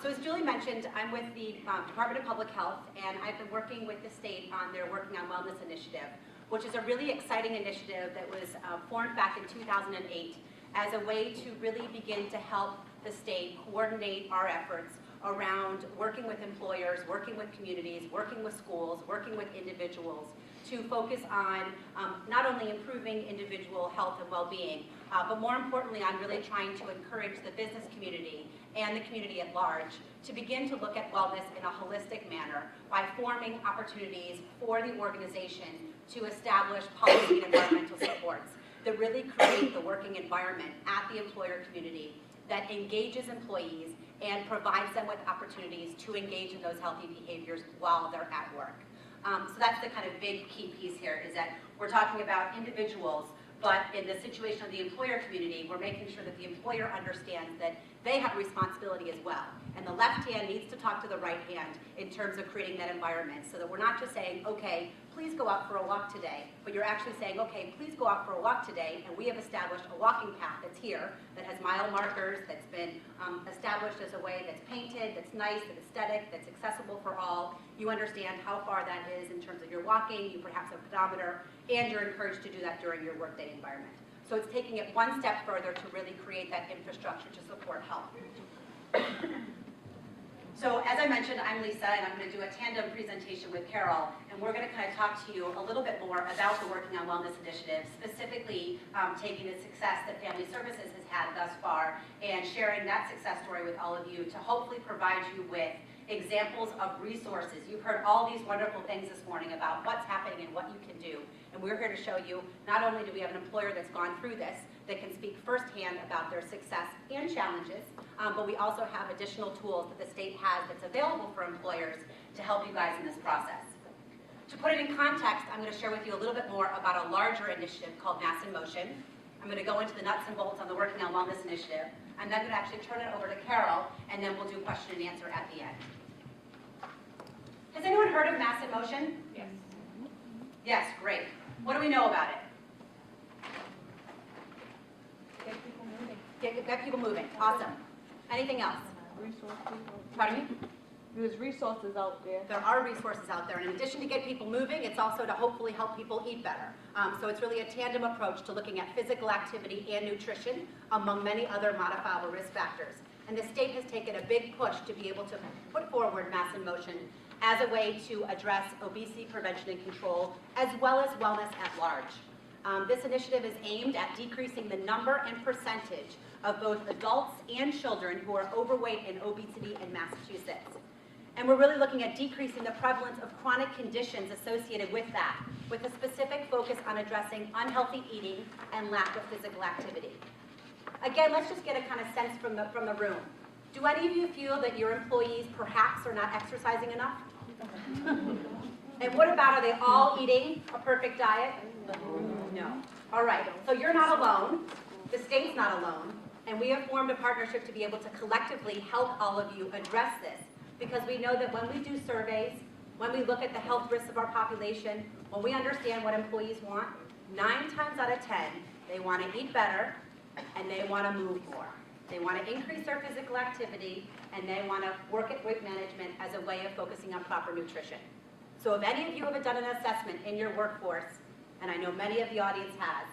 So as Julie mentioned, I'm with the Department of Public Health, and I've been working with the state on their Working on Wellness initiative, which is a really exciting initiative that was formed back in 2008 as a way to really begin to help the state coordinate our efforts around working with employers, working with communities, working with schools, working with individuals to focus on not only improving individual health and well-being, but more importantly on really trying to encourage the business community and the community at large to begin to look at wellness in a holistic manner by forming opportunities for the organization to establish policy and environmental supports that really create the working environment at the employer community that engages employees and provides them with opportunities to engage in those healthy behaviors while they're at work. So that's the kind of big key piece here, is that we're talking about individuals, but in the situation of the employer community, we're making sure that the employer understands that they have a responsibility as well. And the left hand needs to talk to the right hand in terms of creating that environment, so that we're not just saying, okay, please go out for a walk today, but you're actually saying, okay, please go out for a walk today, and we have established a walking path that's here, that has mile markers, that's been established as a way that's painted, that's nice, that's aesthetic, that's accessible for all. You understand how far that is in terms of your walking, you perhaps have a pedometer, and you're encouraged to do that during your workday environment. So it's taking it one step further to really create that infrastructure to support health. So as I mentioned, I'm Lisa, and I'm going to do a tandem presentation with Carol, and we're going to kind of talk to you a little bit more about the Working on Wellness initiative, specifically taking the success that Family Services has had thus far and sharing that success story with all of you to hopefully provide you with examples of resources. You've heard all these wonderful things this morning about what's happening and what you can do. And we're here to show you, not only do we have an employer that's gone through this, that can speak firsthand about their success and challenges, but we also have additional tools that the state has that's available for employers to help you guys in this process. To put it in context, I'm going to share with you a little bit more about a larger initiative called Mass in Motion. I'm going to go into the nuts and bolts on the Working on Wellness initiative. I'm then going to actually turn it over to Carol, and then we'll do question and answer at the end. Has anyone heard of Mass in Motion? Yes. Yes, great. What do we know about it? Get people moving. Get people moving. Awesome. Anything else? Pardon me? There's resources out there. There are resources out there, and in addition to get people moving, it's also to hopefully help people eat better. So it's really a tandem approach to looking at physical activity and nutrition, among many other modifiable risk factors. And the state has taken a big push to be able to put forward Mass in Motion as a way to address obesity prevention and control, as well as wellness at large. This initiative is aimed at decreasing the number and percentage of both adults and children who are overweight and obesity in Massachusetts. And we're really looking at decreasing the prevalence of chronic conditions associated with that, with a specific focus on addressing unhealthy eating and lack of physical activity. Again, let's just get a kind of sense from the room. Do any of you feel that your employees perhaps are not exercising enough? And what about, are they all eating a perfect diet? No. All right, so you're not alone. The state's not alone. And we have formed a partnership to be able to collectively help all of you address this, because we know that when we do surveys, when we look at the health risks of our population, when we understand what employees want, 9 times out of 10, they want to eat better and they want to move more. They want to increase their physical activity, and they want to work at weight management as a way of focusing on proper nutrition. So if any of you have done an assessment in your workforce, and I know many of the audience has,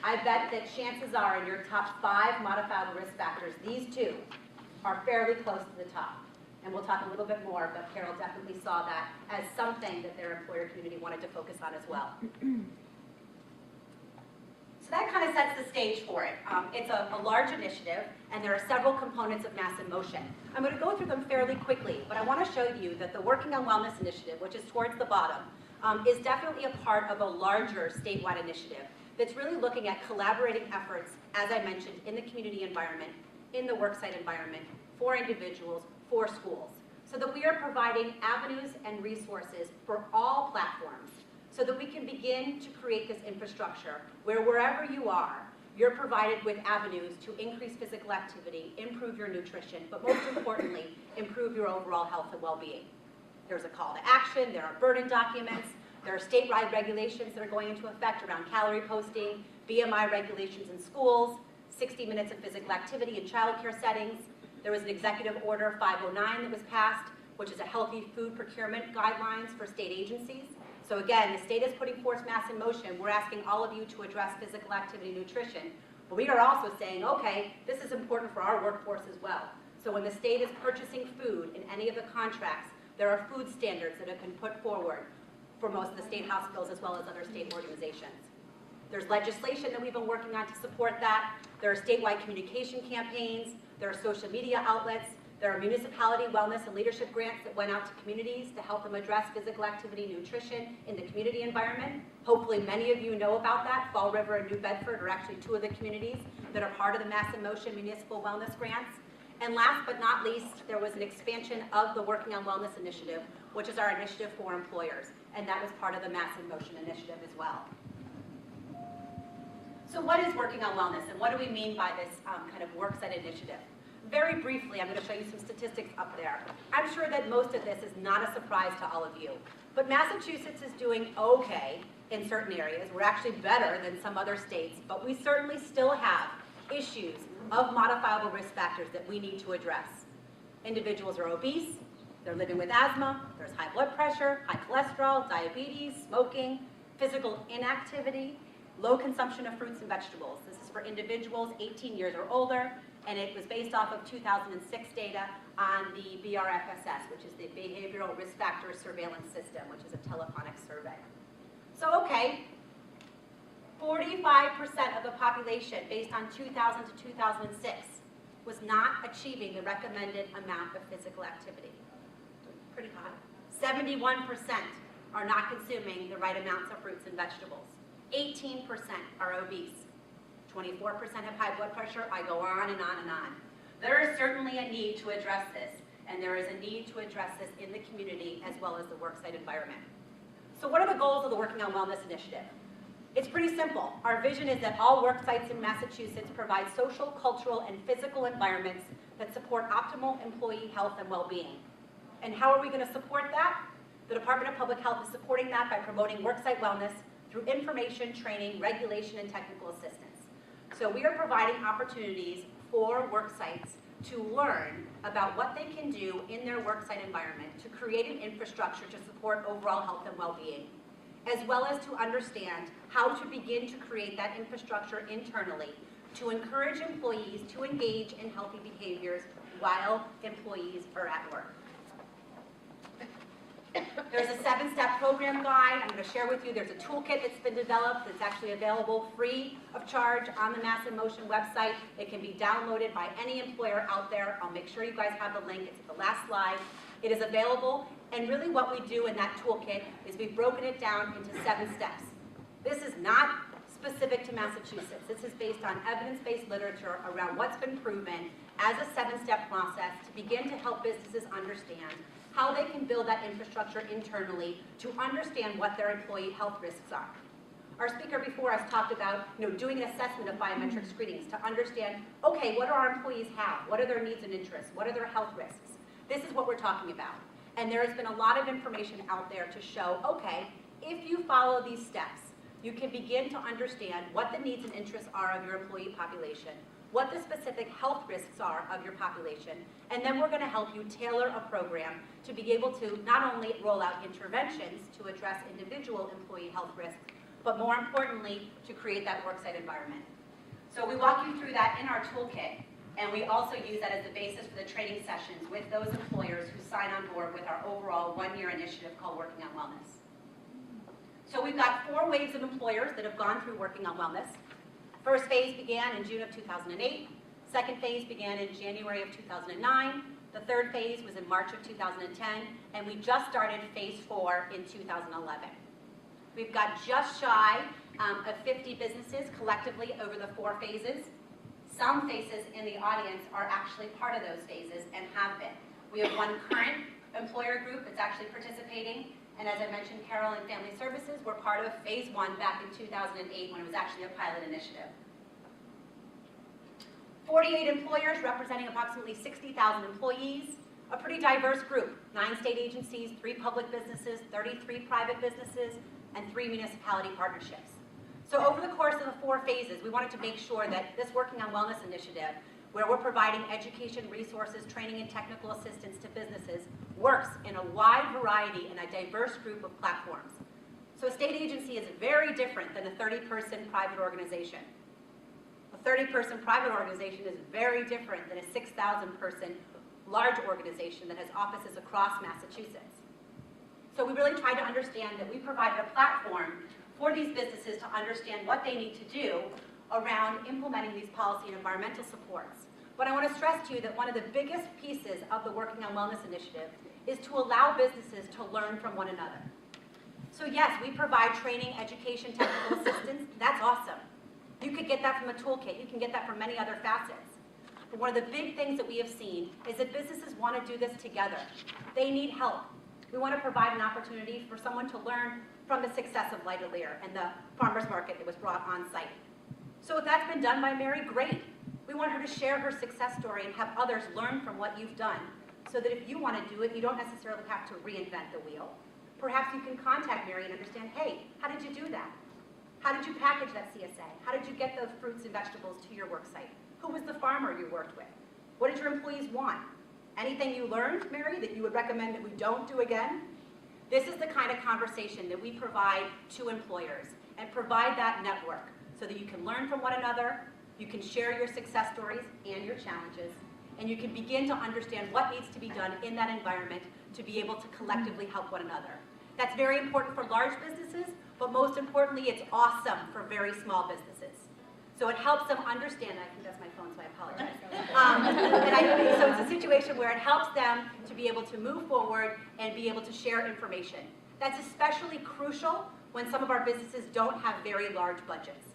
I bet that chances are in your top 5 modifiable risk factors, these 2 are fairly close to the top. And we'll talk a little bit more, but Carol definitely saw that as something that their employer community wanted to focus on as well. So that kind of sets the stage for it. It's a large initiative, and there are several components of Mass in Motion. I'm going to go through them fairly quickly, but I want to show you that the Working on Wellness initiative, which is towards the bottom, is definitely a part of a larger statewide initiative that's really looking at collaborating efforts, as I mentioned, in the community environment, in the worksite environment, for individuals, for schools, so that we are providing avenues and resources for all platforms, so that we can begin to create this infrastructure where wherever you are, you're provided with avenues to increase physical activity, improve your nutrition, but most importantly, improve your overall health and well-being. There's a call to action, there are burden documents, there are statewide regulations that are going into effect around calorie posting, BMI regulations in schools, 60 minutes of physical activity in childcare settings. There was an executive order 509 that was passed, which is a healthy food procurement guidelines for state agencies. So again, the state is putting force mass in motion. We're asking all of you to address physical activity and nutrition. But we are also saying, okay, this is important for our workforce as well. So when the state is purchasing food in any of the contracts, there are food standards that have been put forward for most of the state hospitals as well as other state organizations. There's legislation that we've been working on to support that. There are statewide communication campaigns. There are social media outlets. There are municipality wellness and leadership grants that went out to communities to help them address physical activity and nutrition in the community environment. Hopefully many of you know about that. Fall River and New Bedford are actually two of the communities that are part of the Mass in Motion municipal wellness grants. And last but not least, there was an expansion of the Working on Wellness initiative, which is our initiative for employers. And that was part of the Mass in Motion initiative as well. So what is Working on Wellness, and what do we mean by this kind of worksite initiative? Very briefly, I'm going to show you some statistics up there. I'm sure that most of this is not a surprise to all of you, but Massachusetts is doing okay in certain areas. We're actually better than some other states, but we certainly still have issues of modifiable risk factors that we need to address. Individuals are obese, they're living with asthma, there's high blood pressure, high cholesterol, diabetes, smoking, physical inactivity, low consumption of fruits and vegetables. This is for individuals 18 years or older, and it was based off of 2006 data on the BRFSS, which is the Behavioral Risk Factors Surveillance System, which is a telephonic survey. So, okay, 45% of the population, based on 2000 to 2006, was not achieving the recommended amount of physical activity. Pretty high. 71% are not consuming the right amounts of fruits and vegetables. 18% are obese. 24% have high blood pressure. I go on and on and on. There is certainly a need to address this, and there is a need to address this in the community as well as the worksite environment. So what are the goals of the Working on Wellness initiative? It's pretty simple. Our vision is that all work sites in Massachusetts provide social, cultural, and physical environments that support optimal employee health and well-being. And how are we going to support that? The Department of Public Health is supporting that by promoting worksite wellness through information, training, regulation, and technical assistance. So we are providing opportunities for work sites to learn about what they can do in their worksite environment to create an infrastructure to support overall health and well-being, as well as to understand how to begin to create that infrastructure internally to encourage employees to engage in healthy behaviors while employees are at work. There's a 7-step program guide I'm going to share with you. There's a toolkit that's been developed that's actually available free of charge on the Mass in Motion website. It can be downloaded by any employer out there. I'll make sure you guys have the link. It's at the last slide. It is available, and really what we do in that toolkit is we've broken it down into 7 steps. This is not specific to Massachusetts. This is based on evidence-based literature around what's been proven as a 7-step process to begin to help businesses understand how they can build that infrastructure internally to understand what their employee health risks are. Our speaker before us talked about doing an assessment of biometric screenings to understand, okay, what do our employees have? What are their needs and interests? What are their health risks? This is what we're talking about. And there has been a lot of information out there to show, okay, if you follow these steps, you can begin to understand what the needs and interests are of your employee population, what the specific health risks are of your population, and then we're going to help you tailor a program to be able to not only roll out interventions to address individual employee health risks, but more importantly, to create that worksite environment. So we walk you through that in our toolkit, and we also use that as the basis for the training sessions with those employers who sign on board with our overall 1-year initiative called Working on Wellness. So we've got 4 waves of employers that have gone through Working on Wellness. First phase began in June of 2008. Second phase began in January of 2009. The third phase was in March of 2010, and we just started phase 4 in 2011. We've got just shy of 50 businesses collectively over the 4 phases. Some faces in the audience are actually part of those phases and have been. We have one current employer group that's actually participating, and as I mentioned, Carol and Family Services were part of phase 1 back in 2008 when it was actually a pilot initiative. 48 employers representing approximately 60,000 employees, a pretty diverse group, 9 state agencies, 3 public businesses, 33 private businesses, and 3 municipality partnerships. So over the course of the 4 phases, we wanted to make sure that this Working on Wellness initiative where we're providing education, resources, training, and technical assistance to businesses, works in a wide variety and a diverse group of platforms. So a state agency is very different than a 30-person private organization. A 30-person private organization is very different than a 6,000-person large organization that has offices across Massachusetts. So we really tried to understand that we provided a platform for these businesses to understand what they need to do around implementing these policy and environmental supports. But I want to stress to you that one of the biggest pieces of the Working on Wellness initiative is to allow businesses to learn from one another. So yes, we provide training, education, technical assistance. That's awesome. You could get that from a toolkit. You can get that from many other facets. But one of the big things that we have seen is that businesses want to do this together. They need help. We want to provide an opportunity for someone to learn from the success of Lightalier and the farmers market that was brought on site. So if that's been done by Mary, great. We want her to share her success story and have others learn from what you've done, so that if you want to do it, you don't necessarily have to reinvent the wheel. Perhaps you can contact Mary and understand, hey, how did you do that? How did you package that CSA? How did you get those fruits and vegetables to your work site? Who was the farmer you worked with? What did your employees want? Anything you learned, Mary, that you would recommend that we don't do again? This is the kind of conversation that we provide to employers and provide that network so that you can learn from one another, you can share your success stories and your challenges, and you can begin to understand what needs to be done in that environment to be able to collectively help one another. That's very important for large businesses, but most importantly, it's awesome for very small businesses. So it helps them understand, I think that's my phone, so I apologize. So it's a situation where it helps them to be able to move forward and be able to share information. That's especially crucial when some of our businesses don't have very large budgets.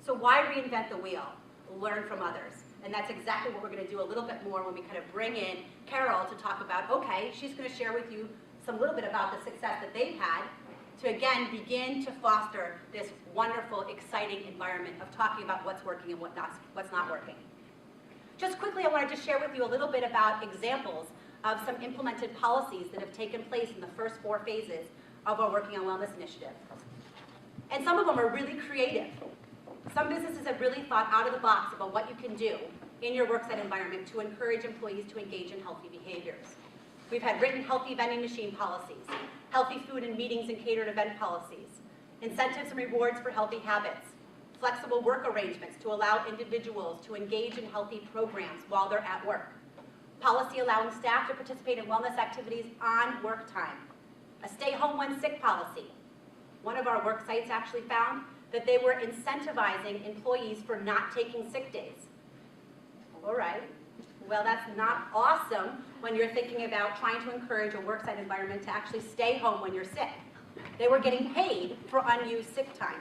So why reinvent the wheel? Learn from others. And that's exactly what we're going to do a little bit more when we kind of bring in Carol to talk about, okay, she's going to share with you some little bit about the success that they've had to, again, begin to foster this wonderful, exciting environment of talking about what's working and what's not working. Just quickly, I wanted to share with you a little bit about examples of some implemented policies that have taken place in the first 4 phases of our Working on Wellness initiative. And some of them are really creative. Some businesses have really thought out of the box about what you can do in your worksite environment to encourage employees to engage in healthy behaviors. We've had written healthy vending machine policies, healthy food and meetings and catered event policies, incentives and rewards for healthy habits, flexible work arrangements to allow individuals to engage in healthy programs while they're at work, policy allowing staff to participate in wellness activities on work time, a stay home when sick policy. One of our work sites actually found that they were incentivizing employees for not taking sick days. All right, well, that's not awesome when you're thinking about trying to encourage a worksite environment to actually stay home when you're sick. They were getting paid for unused sick time.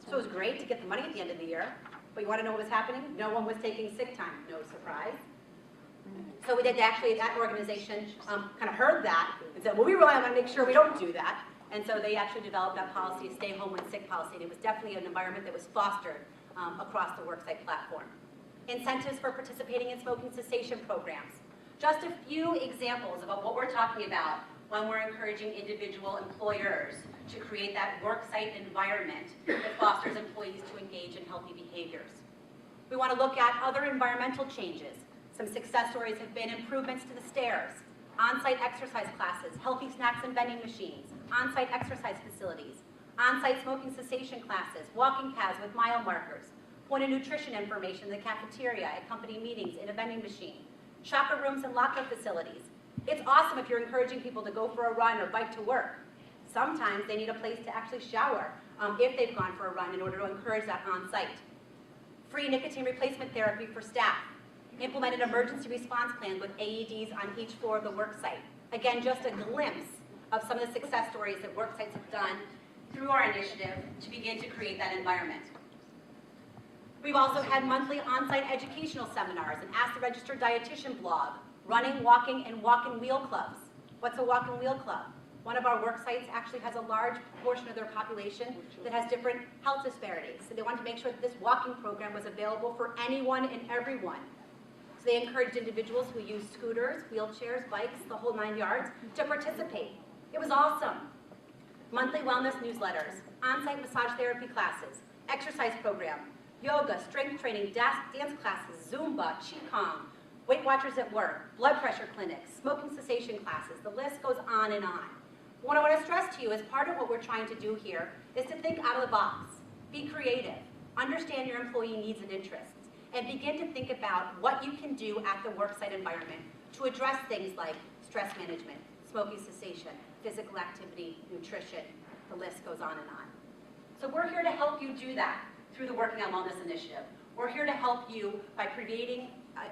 So it was great to get the money at the end of the year, but you want to know what was happening? No one was taking sick time, no surprise. So we did actually, that organization kind of heard that and said, well, we really want to make sure we don't do that. And so they actually developed that policy, stay home when sick policy. And it was definitely an environment that was fostered across the worksite platform. Incentives for participating in smoking cessation programs. Just a few examples about what we're talking about when we're encouraging individual employers to create that worksite environment that fosters employees to engage in healthy behaviors. We want to look at other environmental changes. Some success stories have been improvements to the stairs, on-site exercise classes, healthy snacks and vending machines, on-site exercise facilities, on-site smoking cessation classes, walking paths with mile markers, point of nutrition information in the cafeteria, at company meetings, in a vending machine, shopper rooms and locker facilities. It's awesome if you're encouraging people to go for a run or bike to work. Sometimes they need a place to actually shower if they've gone for a run in order to encourage that on-site. Free nicotine replacement therapy for staff. Implement an emergency response plan with AEDs on each floor of the work site. Again, just a glimpse of some of the success stories that work sites have done through our initiative to begin to create that environment. We've also had monthly on-site educational seminars, an Ask the Registered Dietitian blog, running, walking, and walk-and wheel clubs. What's a walk-and wheel club? One of our work sites actually has a large portion of their population that has different health disparities. So they wanted to make sure that this walking program was available for anyone and everyone. So they encouraged individuals who use scooters, wheelchairs, bikes, the whole 9 yards, to participate. It was awesome. Monthly wellness newsletters, on-site massage therapy classes, exercise program, yoga, strength training, dance classes, Zumba, Qigong, Weight Watchers at work, blood pressure clinics, smoking cessation classes. The list goes on and on. What I want to stress to you is part of what we're trying to do here is to think out of the box, be creative, understand your employee needs and interests, and begin to think about what you can do at the worksite environment to address things like stress management, smoking cessation, physical activity, nutrition. The list goes on and on. So we're here to help you do that through the Working on Wellness Initiative. We're here to help you by creating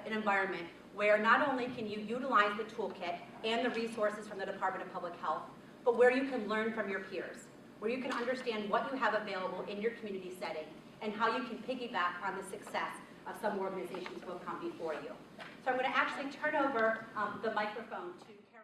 an environment where not only can you utilize the toolkit and the resources from the Department of Public Health, but where you can learn from your peers, where you can understand what you have available in your community setting and how you can piggyback on the success of some organizations who have come before you. So I'm going to actually turn over the microphone to Carol.